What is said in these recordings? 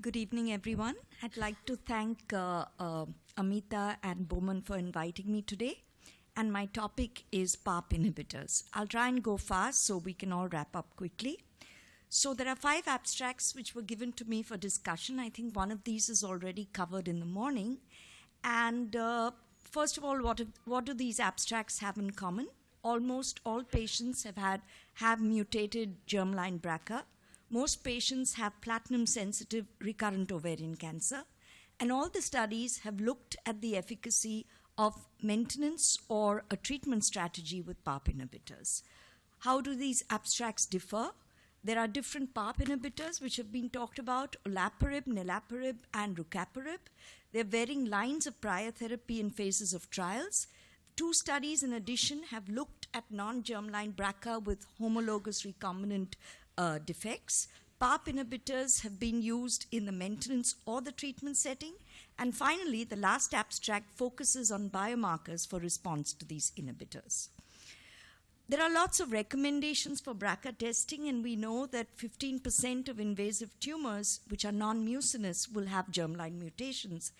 Good evening, everyone. I'd like to thank Amita and Bowman for inviting me today. And my topic is PARP inhibitors. I'll try and go fast so we can all wrap up quickly. So there are 5 abstracts which were given to me for discussion. I think one of these is already covered in the morning. And first of all, what do these abstracts have in common? Almost all patients have mutated germline BRCA. Most patients have platinum-sensitive recurrent ovarian cancer. And all the studies have looked at the efficacy of maintenance or a treatment strategy with PARP inhibitors. How do these abstracts differ? There are different PARP inhibitors which have been talked about, olaparib, niraparib, and rucaparib. There are varying lines of prior therapy and phases of trials. 2 studies in addition have looked at non-germline BRCA with homologous recombinant defects. PARP inhibitors have been used in the maintenance or the treatment setting. And finally, the last abstract focuses on biomarkers for response to these inhibitors. There are lots of recommendations for BRCA testing, and we know that 15% of invasive tumors, which are non-mucinous, will have germline mutations.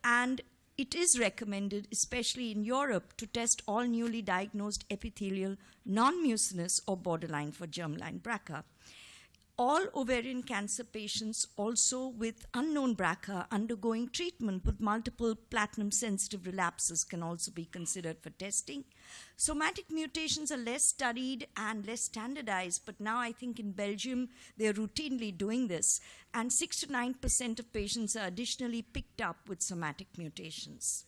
And it is recommended, especially in Europe, to test all newly diagnosed epithelial non-mucinous or borderline for germline BRCA. All ovarian cancer patients also with unknown BRCA undergoing treatment with multiple platinum-sensitive relapses can also be considered for testing. Somatic mutations are less studied and less standardized, but now I think in Belgium they're routinely doing this, and 6 to 9% of patients are additionally picked up with somatic mutations.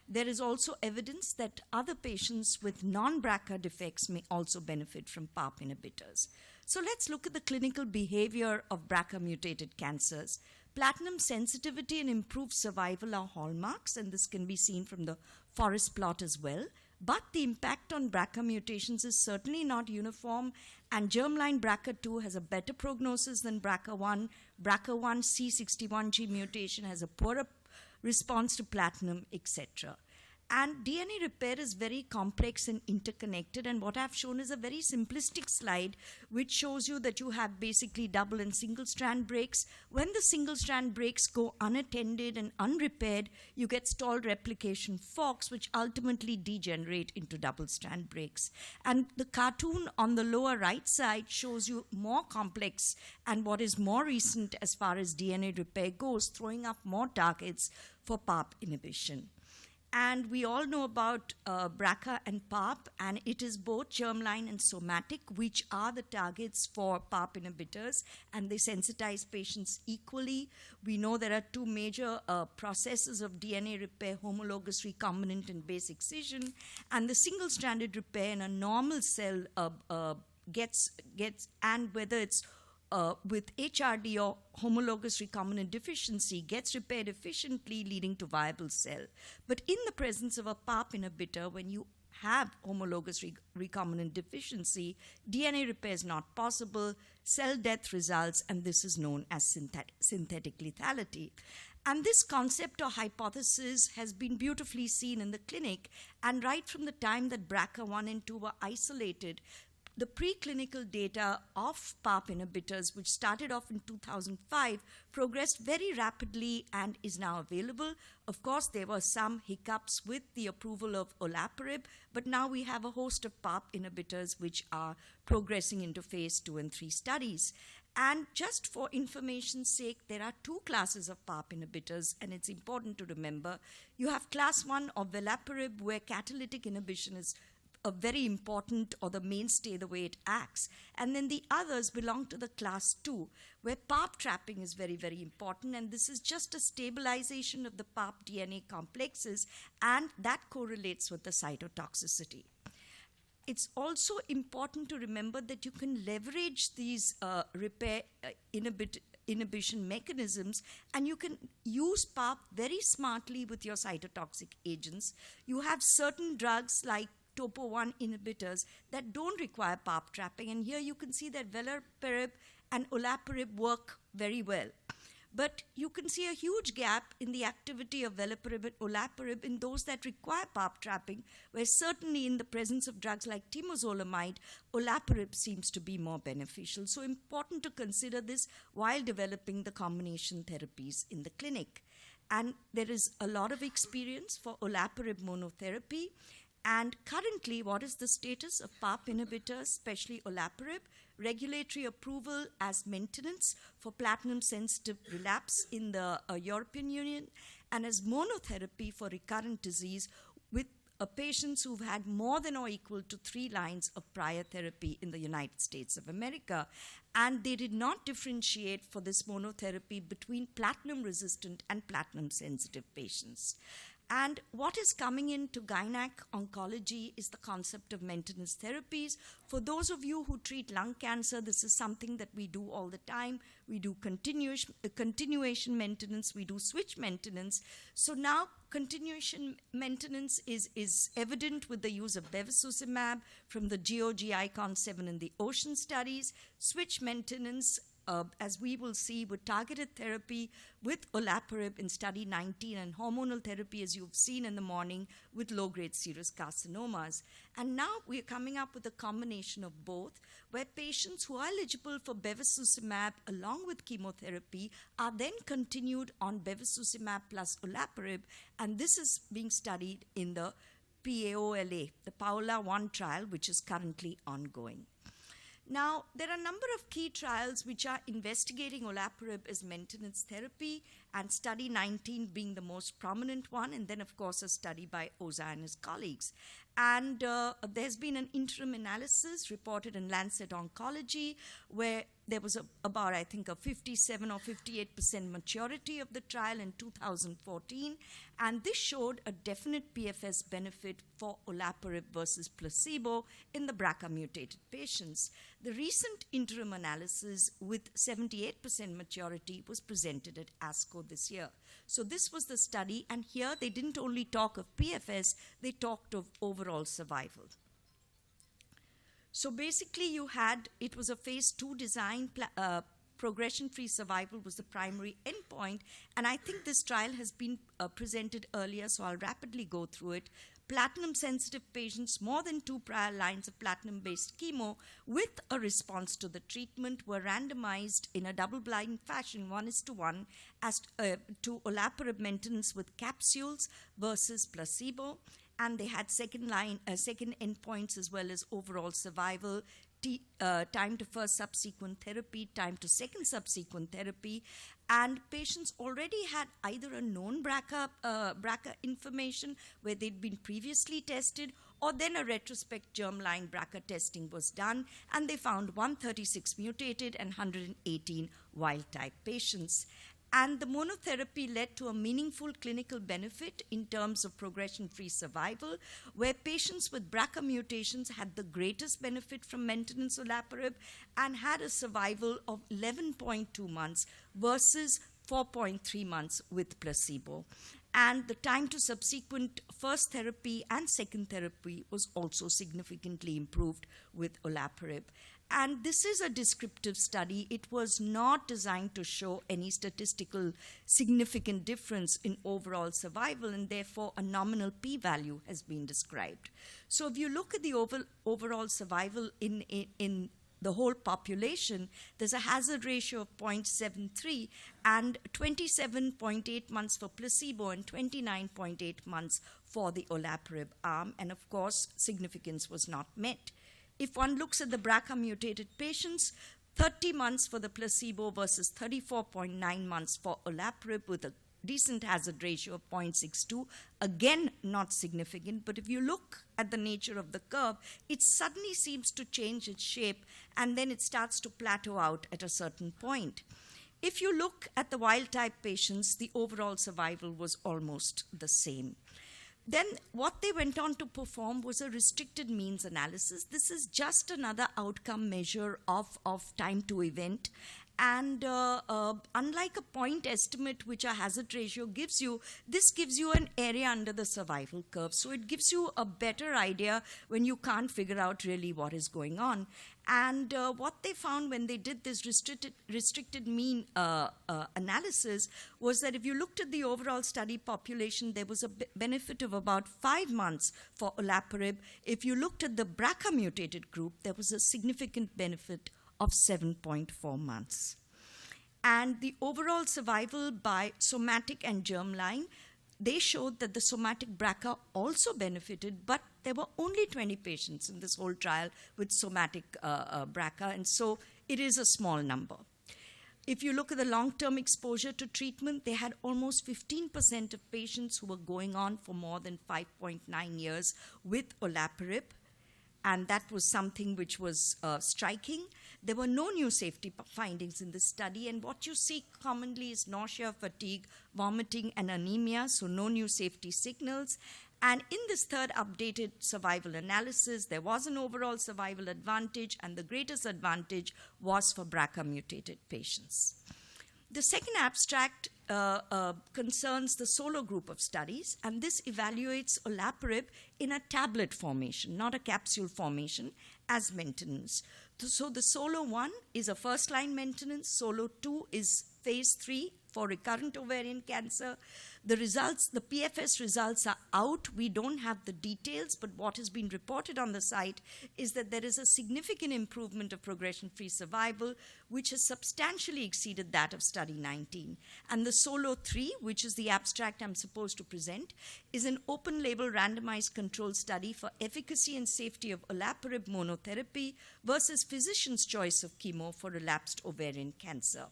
There is also evidence that other patients with non-BRCA defects may also benefit from PARP inhibitors. So let's look at the clinical behavior of BRCA-mutated cancers. Platinum sensitivity and improved survival are hallmarks, and this can be seen from the forest plot as well. But the impact on BRCA mutations is certainly not uniform, and germline BRCA2 has a better prognosis than BRCA1. BRCA1 C61G mutation has a poorer response to platinum, etc. And DNA repair is very complex and interconnected, and what I've shown is a very simplistic slide which shows you that you have basically double and single strand breaks. When the single strand breaks go unattended and unrepaired, you get stalled replication forks, which ultimately degenerate into double strand breaks. And the cartoon on the lower right side shows you more complex and what is more recent as far as DNA repair goes, throwing up more targets for PARP inhibition. And we all know about BRCA and PARP, and it is both germline and somatic, which are the targets for PARP inhibitors, and they sensitize patients equally. We know there are 2 major processes of DNA repair, homologous recombinant and base excision, and the single-stranded repair in a normal cell gets, and whether it's with HRD or homologous recombinant deficiency, gets repaired efficiently, leading to viable cell. But in the presence of a PARP inhibitor, when you have homologous recombinant deficiency, DNA repair is not possible, cell death results, and this is known as synthetic lethality. And this concept or hypothesis has been beautifully seen in the clinic, and right from the time that BRCA1 and 2 were isolated, the preclinical data of PARP inhibitors, which started off in 2005, progressed very rapidly and is now available. Of course, there were some hiccups with the approval of olaparib, but now we have a host of PARP inhibitors which are progressing into phase 2 and 3 studies. And just for information's sake, there are 2 classes of PARP inhibitors, and it's important to remember. You have class 1 of velaparib, where catalytic inhibition is a very important, or the mainstay, the way it acts. And then the others belong to the class 2, where PARP trapping is very, very important. And this is just a stabilization of the PARP DNA complexes, and that correlates with the cytotoxicity. It's also important to remember that you can leverage these repair inhibition mechanisms, and you can use PARP very smartly with your cytotoxic agents. You have certain drugs like topo-1 inhibitors that don't require PARP trapping, and here you can see that velaparib and olaparib work very well. But you can see a huge gap in the activity of veliparib and olaparib in those that require PARP trapping, where certainly in the presence of drugs like temozolomide, olaparib seems to be more beneficial. So important to consider this while developing the combination therapies in the clinic. And there is a lot of experience for olaparib monotherapy. And currently, what is the status of PARP inhibitors, especially olaparib? Regulatory approval as maintenance for platinum-sensitive relapse in the European Union, and as monotherapy for recurrent disease with patients who've had more than or equal to 3 lines of prior therapy in the United States of America. And they did not differentiate for this monotherapy between platinum-resistant and platinum-sensitive patients. And what is coming into gynec oncology is the concept of maintenance therapies. For those of you who treat lung cancer, this is something that we do all the time. We do continuation maintenance, we do switch maintenance. So now continuation maintenance is evident with the use of bevacizumab from the GOG-ICON 7 and the OCEAN studies. Switch maintenance, as we will see, with targeted therapy with olaparib in study 19 and hormonal therapy, as you've seen in the morning, with low-grade serous carcinomas. And now we're coming up with a combination of both, where patients who are eligible for bevacizumab along with chemotherapy are then continued on bevacizumab plus olaparib, and this is being studied in the PAOLA, the PAOLA-1 trial, which is currently ongoing. Now, there are a number of key trials which are investigating olaparib as maintenance therapy, and study 19 being the most prominent one, and then, of course, a study by Oza and his colleagues. And there's been an interim analysis reported in Lancet Oncology, where there was about, I think, a 57 or 58% maturity of the trial in 2014, and this showed a definite PFS benefit for olaparib versus placebo in the BRCA mutated patients. The recent interim analysis with 78% maturity was presented at ASCO this year. So this was the study, and here they didn't only talk of PFS, they talked of overall survival. So basically it was a phase 2 design, progression-free survival was the primary endpoint, and I think this trial has been presented earlier, so I'll rapidly go through it. Platinum-sensitive patients, more than 2 prior lines of platinum-based chemo with a response to the treatment, were randomized in a double-blind fashion, 1:1, as to olaparib maintenance with capsules versus placebo. And they had second endpoints as well as overall survival, time to first subsequent therapy, time to second subsequent therapy. And patients already had either a known BRCA information where they'd been previously tested, or then a retrospect germline BRCA testing was done, and they found 136 mutated and 118 wild-type patients. And the monotherapy led to a meaningful clinical benefit in terms of progression-free survival, where patients with BRCA mutations had the greatest benefit from maintenance olaparib and had a survival of 11.2 months versus 4.3 months with placebo. And the time to subsequent first therapy and second therapy was also significantly improved with olaparib. And this is a descriptive study. It was not designed to show any statistical significant difference in overall survival, and therefore a nominal p-value has been described. So if you look at the overall survival in the whole population, there's a hazard ratio of 0.73 and 27.8 months for placebo and 29.8 months for the olaparib arm, and of course, significance was not met. If one looks at the BRCA mutated patients, 30 months for the placebo versus 34.9 months for olaparib with a decent hazard ratio of 0.62. Again, not significant, but if you look at the nature of the curve, it suddenly seems to change its shape, and then it starts to plateau out at a certain point. If you look at the wild-type patients, the overall survival was almost the same. Then what they went on to perform was a restricted means analysis. This is just another outcome measure of time to event. And unlike a point estimate, which a hazard ratio gives you, this gives you an area under the survival curve. So it gives you a better idea when you can't figure out really what is going on. And what they found when they did this restricted mean analysis was that if you looked at the overall study population, there was a benefit of about 5 months for olaparib. If you looked at the BRCA mutated group, there was a significant benefit of 7.4 months. And the overall survival by somatic and germline, they showed that the somatic BRCA also benefited, but there were only 20 patients in this whole trial with somatic BRCA, and so it is a small number. If you look at the long-term exposure to treatment, they had almost 15% of patients who were going on for more than 5.9 years with olaparib, and that was something which was striking. There were no new safety findings in this study, and what you see commonly is nausea, fatigue, vomiting, and anemia, so no new safety signals. And in this third updated survival analysis, there was an overall survival advantage, and the greatest advantage was for BRCA mutated patients. The second abstract concerns the solo group of studies, and this evaluates olaparib in a tablet formation, not a capsule formation, as maintenance. So the solo 1 is a first-line maintenance, solo 2 is phase 3 for recurrent ovarian cancer. The results, the PFS results are out. We don't have the details, but what has been reported on the site is that there is a significant improvement of progression-free survival, which has substantially exceeded that of study 19. And the solo 3, which is the abstract I'm supposed to present, is an open-label randomized control study for efficacy and safety of olaparib monotherapy versus physician's choice of chemo for relapsed ovarian cancer.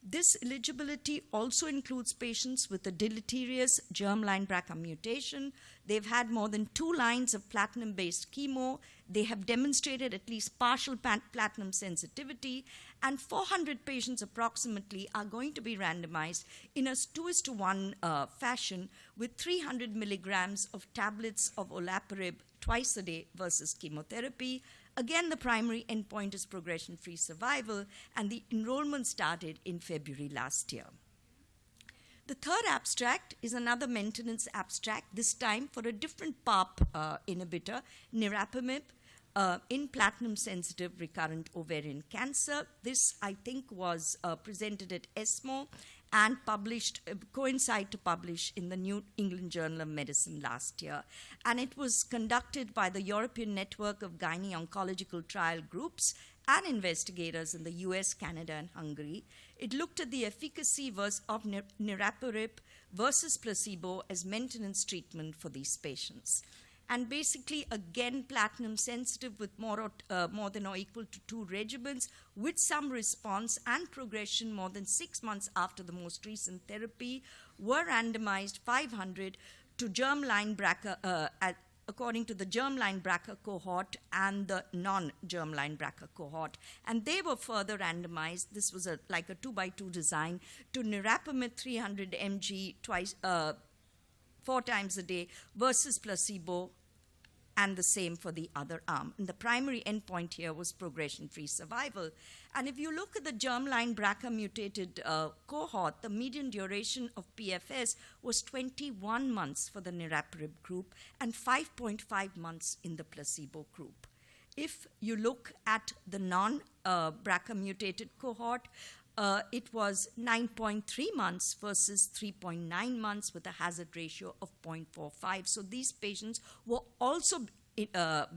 This eligibility also includes patients with a deleterious germline BRCA mutation. They've had more than 2 lines of platinum-based chemo. They have demonstrated at least partial platinum sensitivity, and 400 patients approximately are going to be randomized in a 2:1 fashion with 300 milligrams of tablets of olaparib twice a day versus chemotherapy. Again, the primary endpoint is progression-free survival, and the enrollment started in February last year. The third abstract is another maintenance abstract, this time for a different PARP inhibitor, niraparib, in platinum-sensitive recurrent ovarian cancer. This, I think, was presented at ESMO and published, coincided to publish in the New England Journal of Medicine last year. And it was conducted by the European Network of Gyne-Oncological Trial Groups and investigators in the US, Canada, and Hungary. It looked at the efficacy of niraparib versus placebo as maintenance treatment for these patients. And basically, again, platinum sensitive with more than or equal to 2 regimens with some response and progression more than 6 months after the most recent therapy were randomized 500 to germline BRCA, according to the germline BRCA cohort and the non-germline BRCA cohort. And they were further randomized. This was like a 2x2 design to niraparib 300 mg 4 times a day versus placebo, and the same for the other arm. And the primary endpoint here was progression-free survival. And if you look at the germline BRCA mutated cohort, the median duration of PFS was 21 months for the niraparib group and 5.5 months in the placebo group. If you look at the non-BRCA mutated cohort, it was 9.3 months versus 3.9 months with a hazard ratio of 0.45. So these patients were also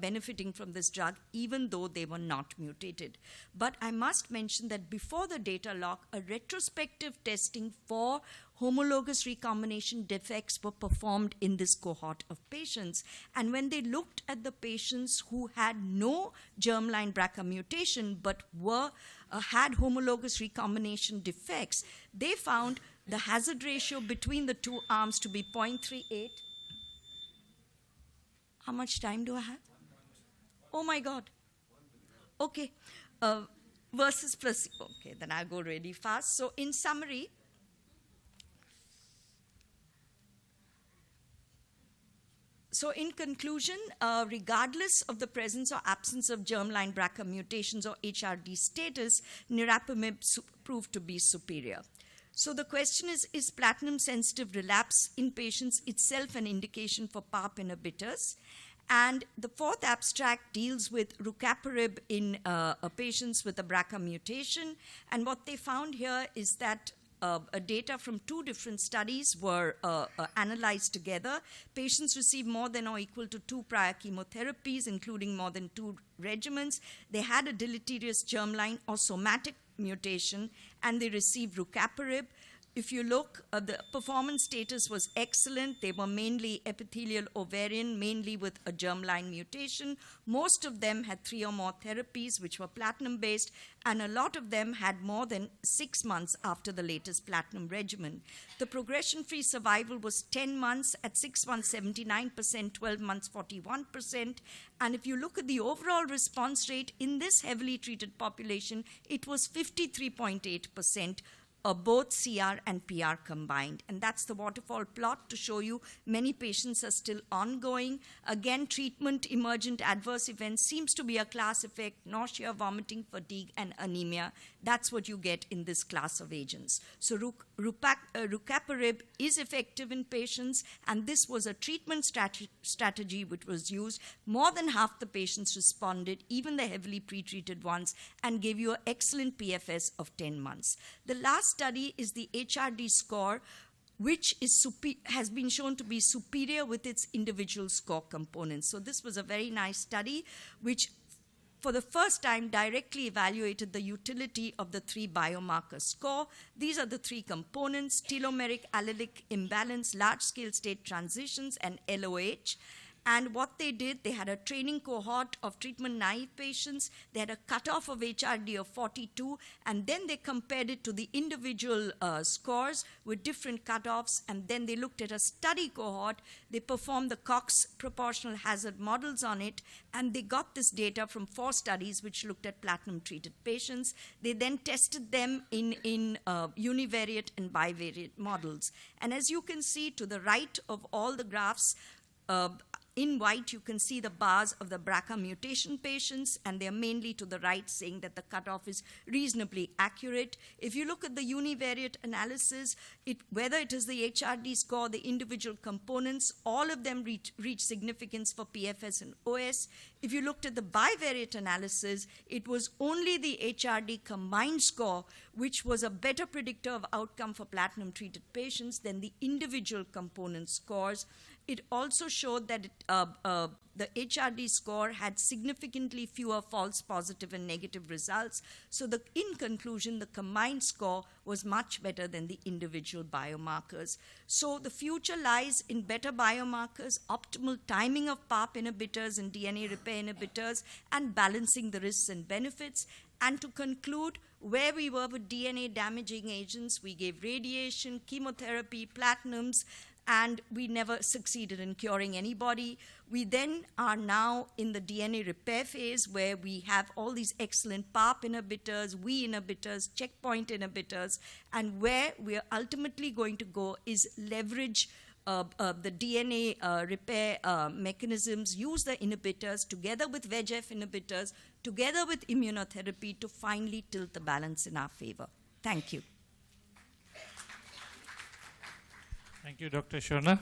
benefiting from this drug, even though they were not mutated. But I must mention that before the data lock, a retrospective testing for homologous recombination defects were performed in this cohort of patients. And when they looked at the patients who had no germline BRCA mutation but had homologous recombination defects, they found the hazard ratio between the 2 arms to be 0.38. How much time do I have? Oh my God. Okay. Versus placebo. Okay, then I'll go really fast. So in summary, so in conclusion, regardless of the presence or absence of germline BRCA mutations or HRD status, niraparib proved to be superior. So the question is platinum-sensitive relapse in patients itself an indication for PARP inhibitors? And the fourth abstract deals with rucaparib in patients with a BRCA mutation. And what they found here is that data from two different studies were analyzed together. Patients received more than or equal to 2 prior chemotherapies, including more than 2 regimens. They had a deleterious germline or somatic mutation, and they received rucaparib. If you look, the performance status was excellent. They were mainly epithelial ovarian, mainly with a germline mutation. Most of them had 3 or more therapies, which were platinum-based, and a lot of them had more than 6 months after the latest platinum regimen. The progression-free survival was 10 months, at 6 months 79%, 12 months 41%. And if you look at the overall response rate in this heavily treated population, it was 53.8%. Both CR and PR combined. And that's the waterfall plot to show you many patients are still ongoing. Again, treatment emergent adverse events seems to be a class effect: nausea, vomiting, fatigue, and anemia. That's what you get in this class of agents. So rucaparib is effective in patients, and this was a treatment strategy which was used. More than half the patients responded, even the heavily pretreated ones, and gave you an excellent PFS of 10 months. The last study is the HRD score, which has been shown to be superior with its individual score components. So this was a very nice study, which for the first time directly evaluated the utility of the 3 biomarker score. These are the 3 components: telomeric allelic imbalance, large-scale state transitions, and LOH. And what they did, they had a training cohort of treatment-naive patients. They had a cutoff of HRD of 42, and then they compared it to the individual scores with different cutoffs, and then they looked at a study cohort. They performed the Cox proportional hazard models on it, and they got this data from 4 studies which looked at platinum-treated patients. They then tested them in univariate and bivariate models. And as you can see to the right of all the graphs, in white, you can see the bars of the BRCA mutation patients, and they're mainly to the right, saying that the cutoff is reasonably accurate. If you look at the univariate analysis, whether it is the HRD score, the individual components, all of them reach significance for PFS and OS. If you looked at the bivariate analysis, it was only the HRD combined score, which was a better predictor of outcome for platinum-treated patients than the individual component scores. It also showed that the HRD score had significantly fewer false positive and negative results. So in conclusion, the combined score was much better than the individual biomarkers. So the future lies in better biomarkers, optimal timing of PARP inhibitors and DNA repair inhibitors, and balancing the risks and benefits. And to conclude, where we were with DNA damaging agents, we gave radiation, chemotherapy, platinums, and we never succeeded in curing anybody. We then are now in the DNA repair phase, where we have all these excellent PARP inhibitors, WEE inhibitors, checkpoint inhibitors, and where we are ultimately going to go is leverage the DNA repair mechanisms, use the inhibitors together with VEGF inhibitors, together with immunotherapy to finally tilt the balance in our favor. Thank you. Thank you, Dr. Shona.